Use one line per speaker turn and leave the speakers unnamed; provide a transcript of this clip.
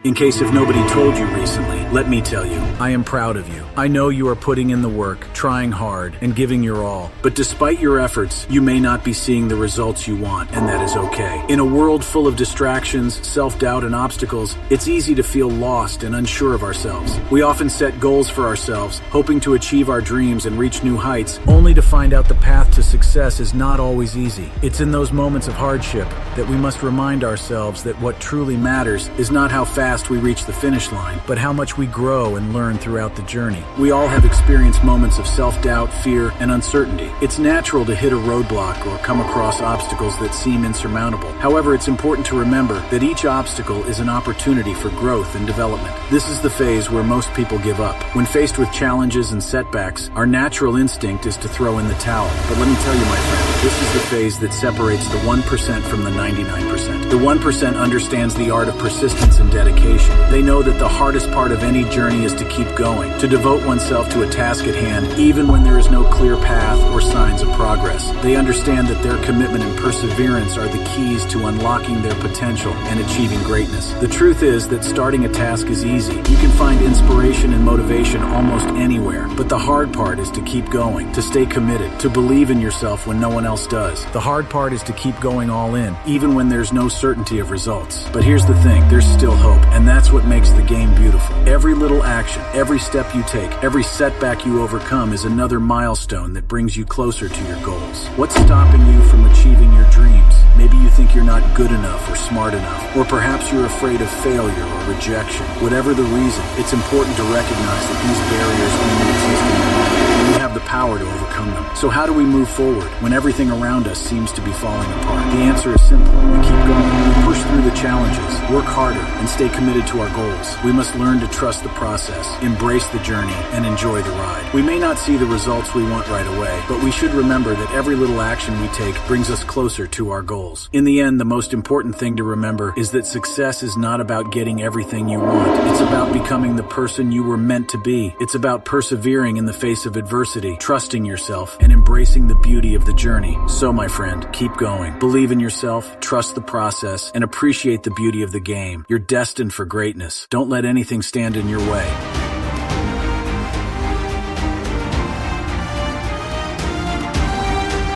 In case if nobody told you recently, let me tell you, I am proud of you. I know you are putting in the work, trying hard, and giving your all. But despite your efforts, you may not be seeing the results you want, and that is okay. In a world full of distractions, self-doubt, and obstacles, it's easy to feel lost and unsure of ourselves. We often set goals for ourselves, hoping to achieve our dreams and reach new heights, only to find out the path to success is not always easy. It's in those moments of hardship that we must remind ourselves that what truly matters is not how fast we reach the finish line, but how much we grow and learn throughout the journey. We all have experienced moments of self-doubt, fear, and uncertainty. It's natural to hit a roadblock or come across obstacles that seem insurmountable. However, it's important to remember that each obstacle is an opportunity for growth and development. This is the phase where most people give up. When faced with challenges and setbacks, our natural instinct is to throw in the towel. But let me tell you, my friend, this is the phase that separates the 1% from the 99%. The 1% understands the art of persistence and dedication. They know that the hardest part of any journey is to keep going, to devote oneself to a task at hand, even when there is no clear path or signs of progress. They understand that their commitment and perseverance are the keys to unlocking their potential and achieving greatness. The truth is that starting a task is easy. You can find inspiration and motivation almost anywhere, but the hard part is to keep going, to stay committed, to believe in yourself when no one else does. The hard part is to keep going all in, even when there's no certainty of results. But here's the thing, there's still hope, and that's what makes the game beautiful. Every little action, every step you take, every setback you overcome is another milestone that brings you closer to your goals. What's stopping you from achieving your dreams? Maybe you think you're not good enough or smart enough, or perhaps you're afraid of failure or rejection. Whatever the reason, it's important to recognize that these barriers only exist in your mind, and we have the power to overcome them. So how do we move forward when everything around us seems to be falling apart? The answer is simple. We keep going. We push through the challenges, work harder, and stay committed to our goals. We must learn to trust the process, embrace the journey, and enjoy the ride. We may not see the results we want right away, but we should remember that every little action we take brings us closer to our goals. In the end, the most important thing to remember is that success is not about getting everything you want. It's about becoming the person you were meant to be. It's about persevering in the face of adversity, trusting yourself, and embracing the beauty of the journey. So, my friend, keep going. Believe in yourself, trust the process, and appreciate the beauty of the game. You're destined for greatness. Don't let anything stand in your way.